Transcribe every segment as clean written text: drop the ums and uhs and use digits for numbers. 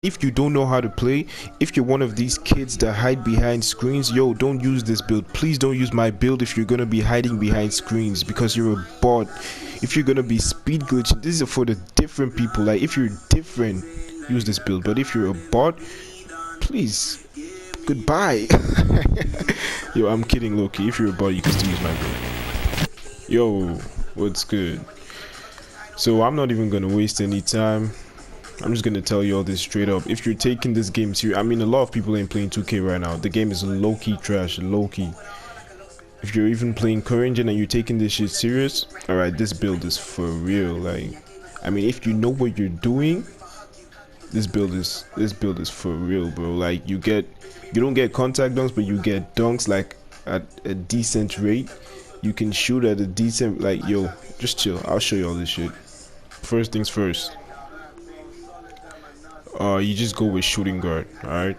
If you don't know how to play, if you're one of these kids that hide behind screens, yo, don't use this build. Please don't use my build if you're gonna be hiding behind screens, because you're a bot. If you're gonna be speed glitching, this is for the different people. Like, if you're different, use this build. But if you're a bot, please, goodbye. Yo, I'm kidding, Loki. If you're a bot, you can still use my build. Yo, what's good? So I'm not even gonna waste any time. I'm just gonna tell you all this straight up. If you're taking this game serious, I mean, a lot of people ain't playing 2K right now. The game is low-key trash, low-key. If you're even playing current gen and you're taking this shit serious, alright, this build is for real. Like, I mean, if you know what you're doing, this build is for real, bro. Like, you don't get contact dunks, but you get dunks like at a decent rate. You can shoot at a decent, like, yo, just chill. I'll show you all this shit. First things first. You just go with shooting guard. All right,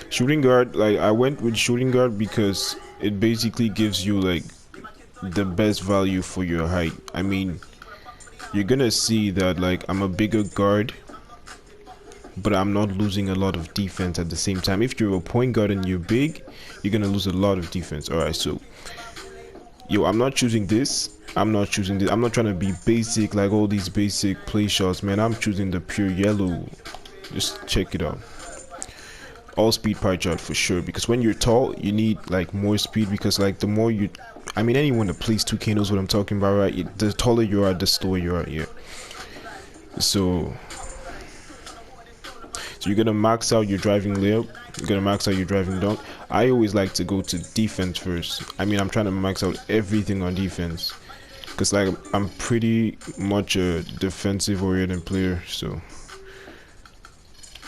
shooting guard. Like, I went with shooting guard because it basically gives you like the best value for your height. I mean, you're gonna see that like I'm a bigger guard, but I'm not losing a lot of defense at the same time. If you're a point guard and you're big, you're gonna lose a lot of defense. All right, so yo, I'm not choosing this. I'm not choosing this. I'm not trying to be basic like all these basic play shots, man. I'm choosing the pure yellow. Just check it out. All speed pie chart for sure, because when you're tall, you need like more speed, because like the more you, I mean, anyone that plays 2K knows what I'm talking about, right? The taller you are, the slower you are. Yeah. So you're gonna max out your driving layup. You're gonna max out your driving dunk. I always like to go to defense first. I mean, I'm trying to max out everything on defense, because like I'm pretty much a defensive oriented player. So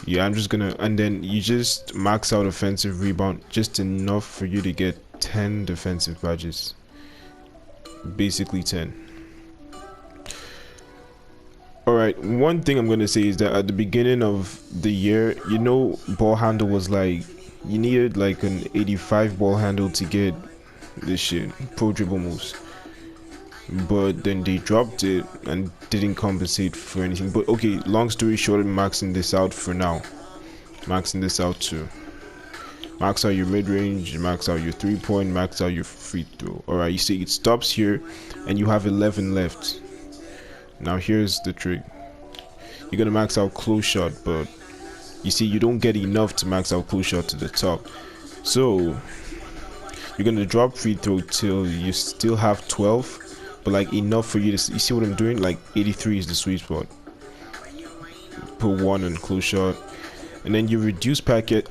yeah, I'm just gonna, and then you just max out offensive rebound, just enough for you to get 10 defensive badges, basically 10. Alright, one thing I'm gonna say is that at the beginning of the year, you know, ball handle was like, you needed like an 85 ball handle to get this shit, pro dribble moves. But then they dropped it and didn't compensate for anything. But okay, long story short, I'm maxing this out for now. Maxing this out too. Max out your mid-range, max out your 3-point, max out your free throw. Alright, you see it stops here and you have 11 left. Now here's the trick. You're gonna max out close shot, but you see you don't get enough to max out close shot to the top. So you're gonna drop free throw till you still have 12, but like enough for you to, you see what I'm doing? Like 83 is the sweet spot. Put 1 on close shot, and then you reduce packet.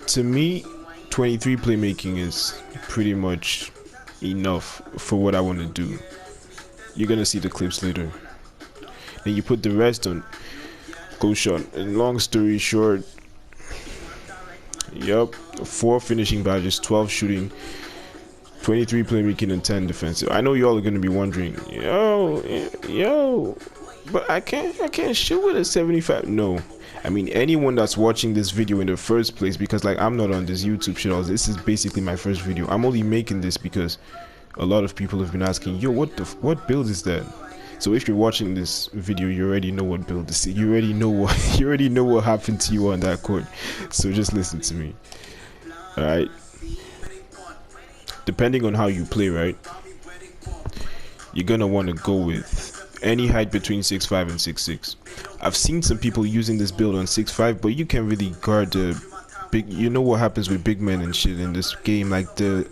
To me, 23 playmaking is pretty much enough for what I want to do. You're gonna see the clips later. Then you put the rest on close shot. And long story short, yep, 4 finishing badges, 12 shooting, 23 playmaking, and 10 defensive. I know y'all are gonna be wondering, yo, but I can't shoot with a 75. No, I mean, anyone that's watching this video in the first place, because like I'm not on this YouTube shit, this is basically my first video. I'm only making this because a lot of people have been asking, yo, what build is that? So if you're watching this video, you already know what build this is. You already know what happened to you on that court. So just listen to me. All right. Depending on how you play, right, you're gonna want to go with any height between 6'5" and 6'6". I've seen some people using this build on 6'5", but you can't really guard the big. You know what happens with big men and shit in this game. Like the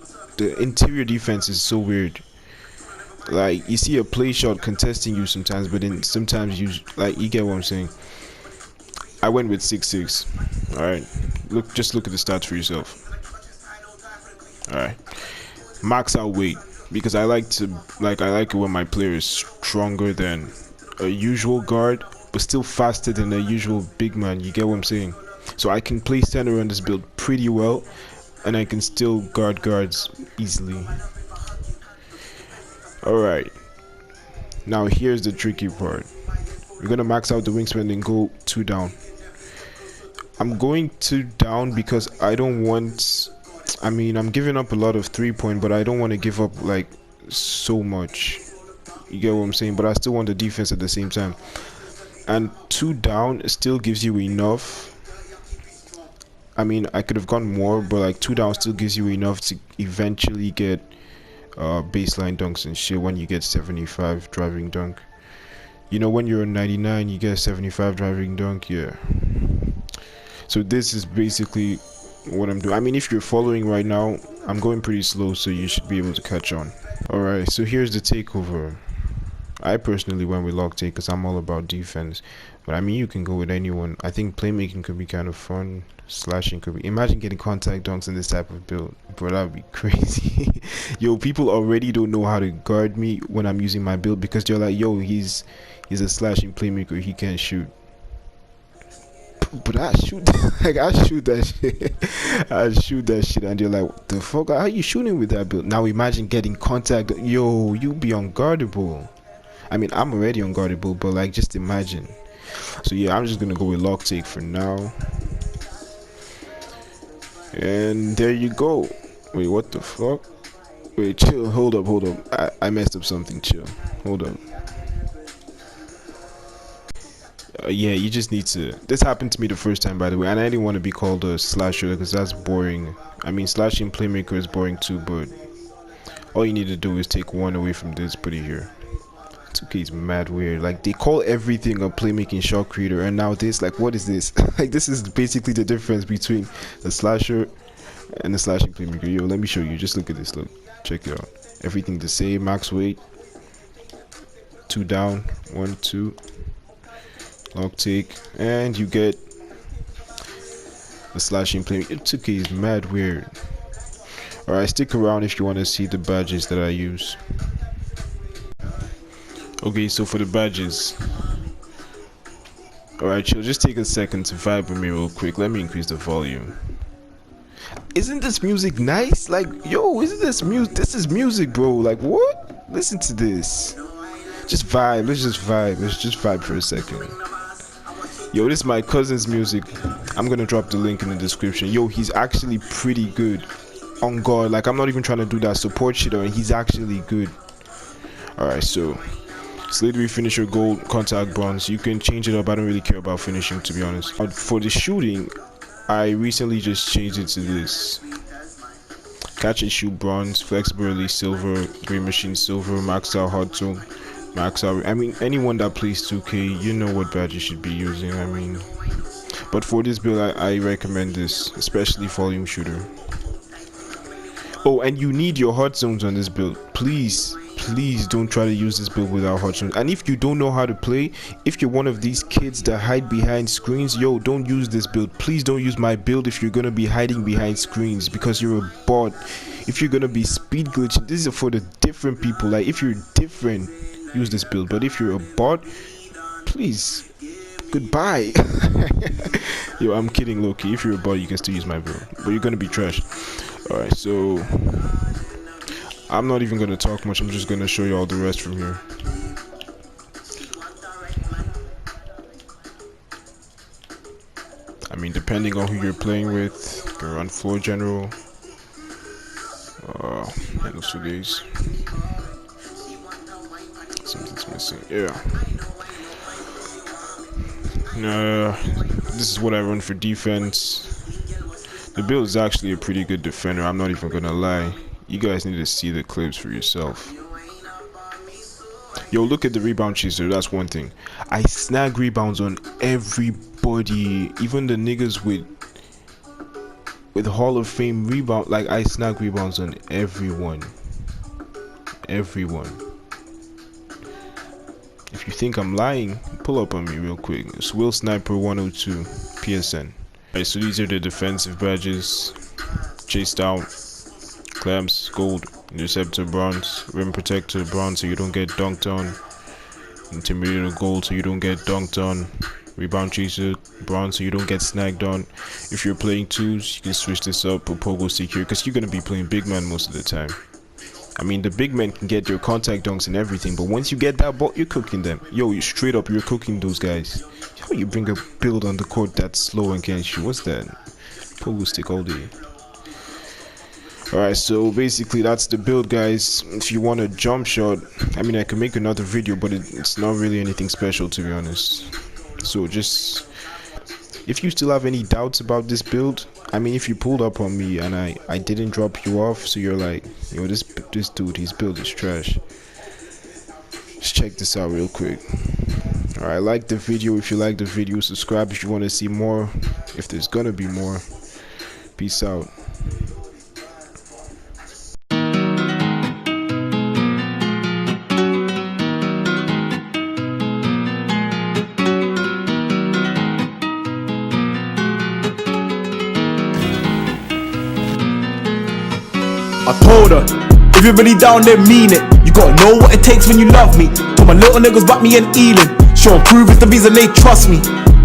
interior defense is so weird. Like, you see a play shot contesting you sometimes, but then sometimes you, like, you get what I'm saying. I went with 6'6". All right, just look at the stats for yourself. All right, max out weight, because I like it when my player is stronger than a usual guard, but still faster than a usual big man. You get what I'm saying? So I can play center on this build pretty well, and I can still guard guards easily. Alright, now here's the tricky part. We're gonna max out the wingspan and go 2 down. I'm going 2 down because I don't want, I mean, I'm giving up a lot of 3-point, but I don't want to give up like so much. You get what I'm saying? But I still want the defense at the same time. and 2 down still gives you enough. I mean, I could have gone more, but like 2 down still gives you enough to eventually get baseline dunks and shit when you get 75 driving dunk. You know, when you're a 99, you get 75 driving dunk. Yeah. So this is basically what I'm doing. I mean, if you're following right now, I'm going pretty slow, so you should be able to catch on. Alright, so here's the takeover. I personally went with lock take because I'm all about defense, but I mean, you can go with anyone. I think playmaking could be kind of fun. Slashing could be. Imagine getting contact dunks in this type of build, bro. That would be crazy. Yo, people already don't know how to guard me when I'm using my build because they're like, yo, he's a slashing playmaker, he can't shoot. But I shoot, like I shoot that shit. I shoot that shit, and they're like, what the fuck? How are you shooting with that build? Now imagine getting contact. Yo, you be unguardable. I mean, I'm already unguardable, but like, just imagine. So yeah, I'm just gonna go with lock take for now. And there you go. Wait, what the fuck? Wait, chill. Hold up. I messed up something. Chill. Hold up. Yeah, you just need to. This happened to me the first time, by the way, and I didn't want to be called a slasher because that's boring. I mean, slashing playmaker is boring too, but all you need to do is take one away from this, put it here. 2K is mad weird. Like, they call everything a playmaking shot creator, and now this, like, what is this? Like, this is basically the difference between the slasher and the slashing playmaker. Yo, let me show you. Just look at this. Look, check it out. Everything the same. Max weight. 2 down. 1, 2. Lock take, and you get the slashing playmaker. 2K is mad weird. Alright, stick around if you want to see the badges that I use. Okay, so for the badges, alright, chill, just take a second to vibe with me real quick. Let me increase the volume. Isn't this music nice? Like, yo, isn't this music? This is music, bro. Like, what? Listen to this. Just vibe. Let's just vibe. Let's just vibe for a second. Yo, this is my cousin's music. I'm gonna drop the link in the description. Yo, he's actually pretty good. On God, like, I'm not even trying to do that support shit, or he's actually good. Alright, so Slate finisher gold, contact bronze. You can change it up. I don't really care about finishing, to be honest. For the shooting, I recently just changed it to this. Catch and shoot bronze, flexible release silver, green machine silver, max out hot zone. Max out. I mean, anyone that plays 2K, you know what badge you should be using. I mean, but for this build, I recommend this, especially volume shooter. Oh, and you need your hot zones on this build. Please don't try to use this build without hot zones. And if you don't know how to play, if you're one of these kids that hide behind screens, yo, don't use this build. Please don't use my build if you're gonna be hiding behind screens, because you're a bot. If you're gonna be speed glitching, this is for the different people. Like, if you're different, use this build, but if you're a bot, please, goodbye. Yo, I'm kidding, low-key. If you're a bot, you can still use my build, but you're gonna be trash. Alright, so I'm not even gonna talk much. I'm just gonna show you all the rest from here. I mean, depending on who you're playing with, you can run floor general. Handles for days. Something's missing. Yeah. This is what I run for defense. The build is actually a pretty good defender. I'm not even gonna lie. You guys need to see the clips for yourself. Yo, look at the rebound chaser. That's one thing. I snag rebounds on everybody, even the niggas with Hall of Fame rebound. Like, I snag rebounds on everyone. If you think I'm lying, pull up on me real quick. It's Will Sniper 102 PSN. Alright, so these are the defensive badges. Chase down, clamps gold, interceptor bronze, rim protector bronze so you don't get dunked on, intimidator gold so you don't get dunked on, rebound chaser bronze so you don't get snagged on. If you're playing twos, you can switch this up, put pogo secure, because you're gonna be playing big man most of the time. I mean, the big men can get your contact dunks and everything, but once you get that ball, you're cooking them. Yo, you straight up, you're cooking those guys. How you bring a build on the court that's slow and can't shoot? What's that? Pogo stick all day. Alright, so basically that's the build, guys. If you want a jump shot, I mean, I can make another video, but it's not really anything special, to be honest. So just, if you still have any doubts about this build, I mean, if you pulled up on me and I didn't drop you off, so you're like, yo, this dude, his build is trash, just check this out real quick. Alright, like the video if you like the video, subscribe if you want to see more, if there's gonna be more. Peace out. I told her, if you're really down there, mean it. You gotta know what it takes when you love me. Told my little niggas back me and Ealing. Show and prove it's the reason they trust me.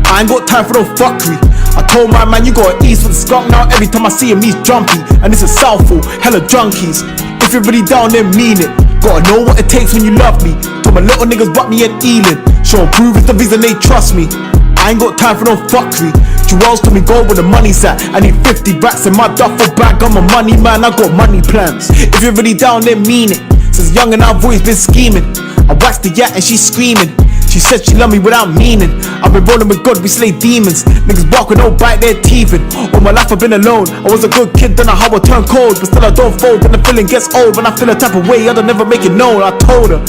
I ain't got time for no fuckery. I told my man, you gotta ease with the skunk now. Every time I see him, he's jumpy. And this is Southall, hella junkies. If you're really down there, mean it. Gotta know what it takes when you love me. Told my little niggas back me and Ealing. Show and prove it's the reason they trust me. I ain't got time for no fuckery. Jewels told me go where the money's at. I need 50 racks in my duffel bag. I'm a money man, I got money plans. If you're really down there, mean it. Since young and I've always been scheming. I waxed the yacht and she's screaming. She said she loved me without meaning. I've been rolling with God, we slay demons. Niggas bark with no bite, they're teething. All my life I've been alone. I was a good kid, don't know how I turn cold. But still I don't fold, and the feeling gets old. When I feel a type of way, I don't never make it known. I told her,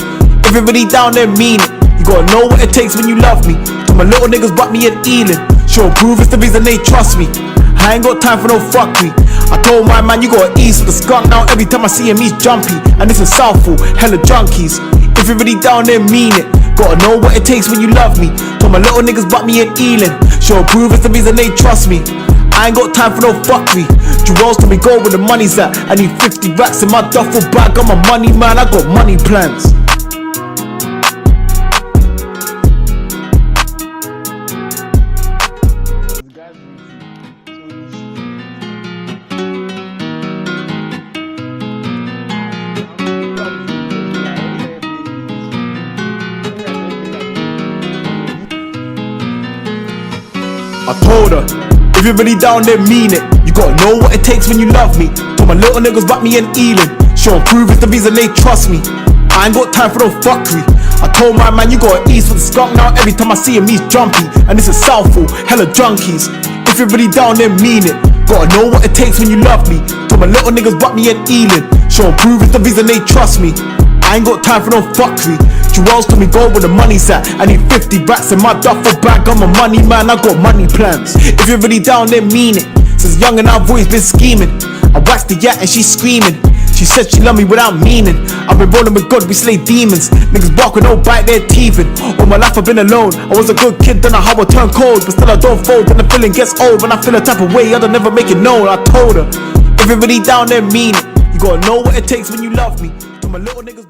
if you're really down there, mean it. You gotta know what it takes when you love me. Told my little niggas brought me an Ealing. Show and prove it's the reason they trust me. I ain't got time for no fuckery. I told my man, you gotta ease with the skunk now. Every time I see him, he's jumpy. And this is Southall, hella junkies. If you're really down there, mean it. Gotta know what it takes when you love me. Told my little niggas brought me an Ealing. Show and prove it's the reason they trust me. I ain't got time for no fuckery. Jewels told me go where the money's at. I need 50 racks in my duffel bag. I'm a money man, I got money plans. I told her, if you're really down there, mean it. You gotta know what it takes when you love me. Told my little niggas back me and Ealing. Show and prove it's the reason they trust me. I ain't got time for no fuckery. I told my man, you gotta ease with the skunk now. Every time I see him, he's jumpy. And this is Southall, hella junkies. If you're really down there, mean it. Gotta know what it takes when you love me. Told my little niggas back me and Ealing. Show and prove it's the reason they trust me. I ain't got time for no fuckery. Jewels told me go where the money's at. I need 50 racks in my duffel bag. I'm a money man, I got money plans. If you're really down there, mean it. Since young and I've always been scheming. I waxed the yacht and she's screaming. She said she loved me without meaning. I've been rolling with God, we slay demons. Niggas bark with no bite, they're teething. All my life I've been alone. I was a good kid, don't know how I turn cold. But still I don't fold, and the feeling gets old. When I feel a type of way, I don't never make it known. I told her, if you're really down there, mean it. You gotta know what it takes when you love me. To my little niggas.